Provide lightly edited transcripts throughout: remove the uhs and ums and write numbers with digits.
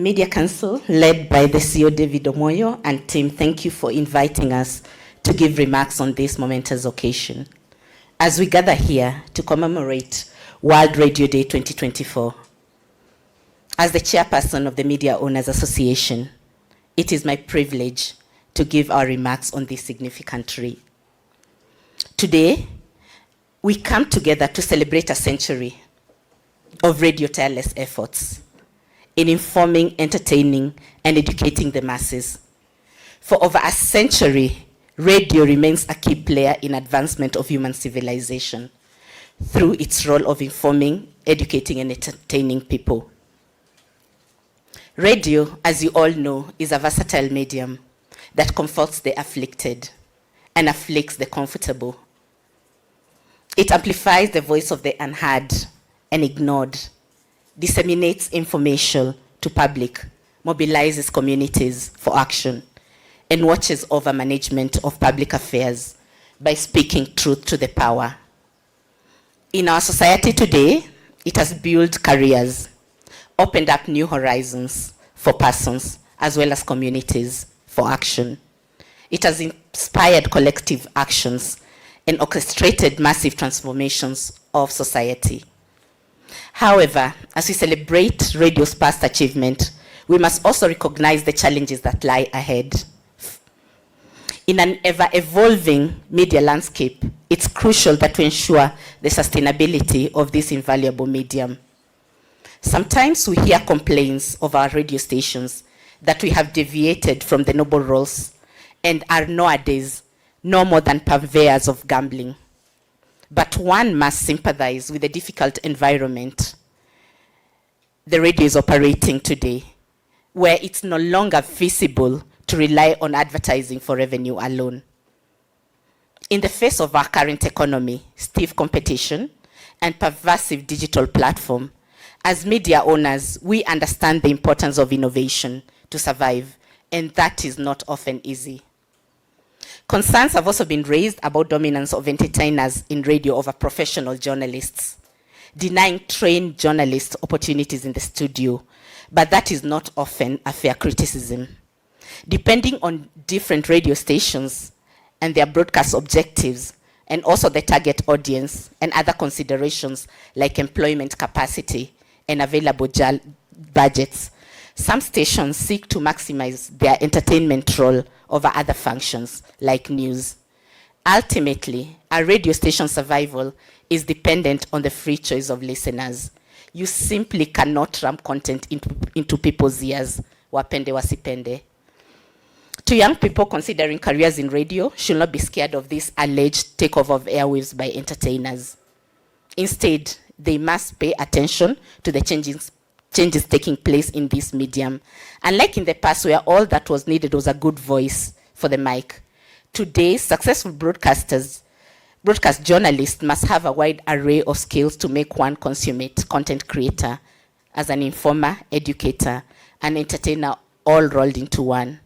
Media Council, led by the CEO David Omoyo and team, thank you for inviting us to give remarks on this momentous occasion. As we gather here to commemorate World Radio Day 2024, as the chairperson of the Media Owners Association, it is my privilege to give our remarks on this significant day. Today, we come together to celebrate a century of radio tireless efforts in informing, entertaining, and educating the masses. For over a century, radio remains a key player in advancement of human civilization through its role of informing, educating, and entertaining people. Radio, as you all know, is a versatile medium that comforts the afflicted and afflicts the comfortable. It amplifies the voice of the unheard and ignored, disseminates information to public, mobilizes communities for action, and watches over management of public affairs by speaking truth to the power. In our society today, it has built careers, opened up new horizons for persons as well as communities for action. It has inspired collective actions and orchestrated massive transformations of society. However, as we celebrate radio's past achievement, we must also recognize the challenges that lie ahead. In an ever-evolving media landscape, it's crucial that we ensure the sustainability of this invaluable medium. Sometimes we hear complaints of our radio stations that we have deviated from the noble roles and are nowadays no more than purveyors of gambling. But one must sympathize with the difficult environment the radio is operating today, where it's no longer feasible to rely on advertising for revenue alone. In the face of our current economy, stiff competition, and pervasive digital platform, as media owners, we understand the importance of innovation to survive, and that is not often easy. Concerns have also been raised about dominance of entertainers in radio over professional journalists, denying trained journalists opportunities in the studio, but that is not often a fair criticism. Depending on different radio stations and their broadcast objectives, and also the target audience and other considerations like employment capacity and available budgets, some stations seek to maximize their entertainment role over other functions like news. Ultimately, a radio station survival is dependent on the free choice of listeners. You simply cannot ram content into people's ears, wapende wasipende. To young people considering careers in radio should not be scared of this alleged takeover of airwaves by entertainers. Instead, they must pay attention to the changes taking place in this medium. Unlike in the past where all that was needed was a good voice for the mic, today successful broadcast journalists must have a wide array of skills to make one consummate content creator as an informer, educator, and entertainer all rolled into one.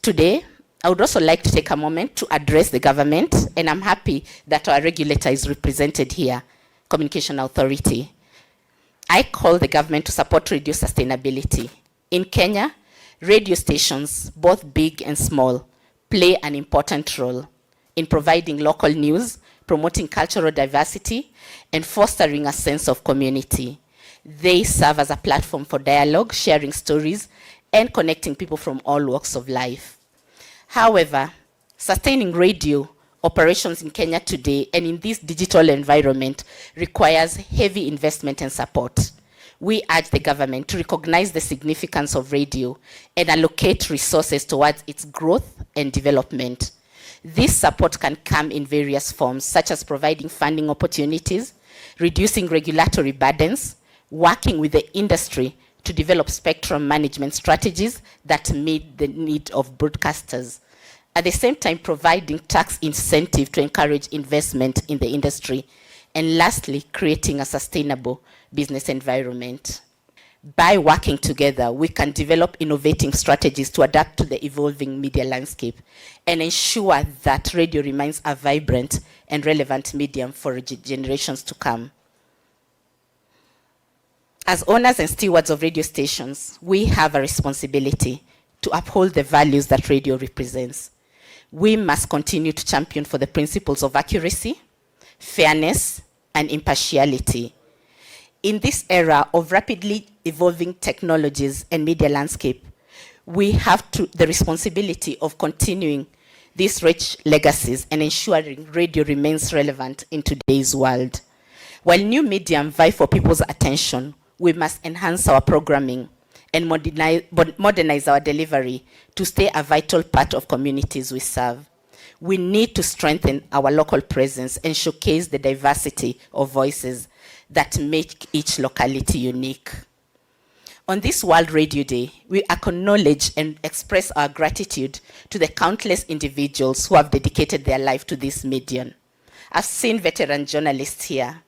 Today, I would also like to take a moment to address the government, and I'm happy that our regulator is represented here, Communication Authority. I call the government to support radio sustainability. In Kenya, radio stations, both big and small, play an important role in providing local news, promoting cultural diversity, and fostering a sense of community. They serve as a platform for dialogue, sharing stories, and connecting people from all walks of life. However, sustaining radio operations in Kenya today and in this digital environment requires heavy investment and support. We urge the government to recognize the significance of radio and allocate resources towards its growth and development. This support can come in various forms, such as providing funding opportunities, reducing regulatory burdens, working with the industry to develop spectrum management strategies that meet the need of broadcasters. At the same time, providing tax incentive to encourage investment in the industry. And lastly, creating a sustainable business environment. By working together, we can develop innovative strategies to adapt to the evolving media landscape and ensure that radio remains a vibrant and relevant medium for generations to come. As owners and stewards of radio stations, we have a responsibility to uphold the values that radio represents. We must continue to champion for the principles of accuracy, fairness, and impartiality. In this era of rapidly evolving technologies and media landscape, we have the responsibility of continuing these rich legacies and ensuring radio remains relevant in today's world. While new media vie for people's attention, we must enhance our programming and modernize our delivery to stay a vital part of communities we serve. We need to strengthen our local presence and showcase the diversity of voices that make each locality unique. On this World Radio Day, we acknowledge and express our gratitude to the countless individuals who have dedicated their life to this medium. I've seen veteran journalists here,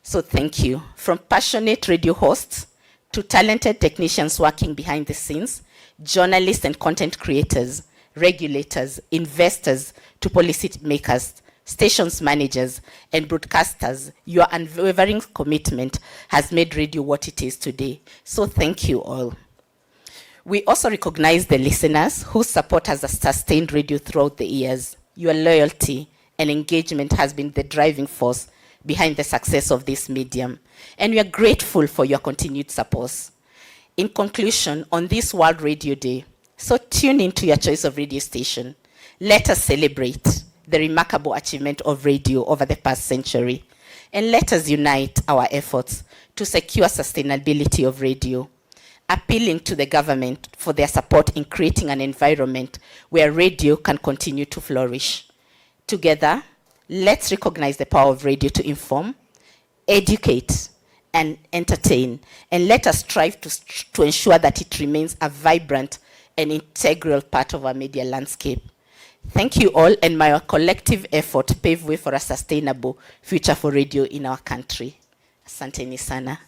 so thank you. From passionate radio hosts to talented technicians working behind the scenes, journalists and content creators, regulators, investors, to policy makers, stations managers, and broadcasters, your unwavering commitment has made radio what it is today. So thank you all. We also recognize the listeners whose support has sustained radio throughout the years. Your loyalty and engagement has been the driving force behind the success of this medium, and we are grateful for your continued support. In conclusion, on this World Radio Day, so tune into your choice of radio station. Let us celebrate the remarkable achievement of radio over the past century, and let us unite our efforts to secure sustainability of radio, appealing to the government for their support in creating an environment where radio can continue to flourish. Together, let's recognize the power of radio to inform, educate, and entertain, and let us strive to ensure that it remains a vibrant and integral part of our media landscape. Thank you all, and my collective effort pave way for a sustainable future for radio in our country. Asanteni sana.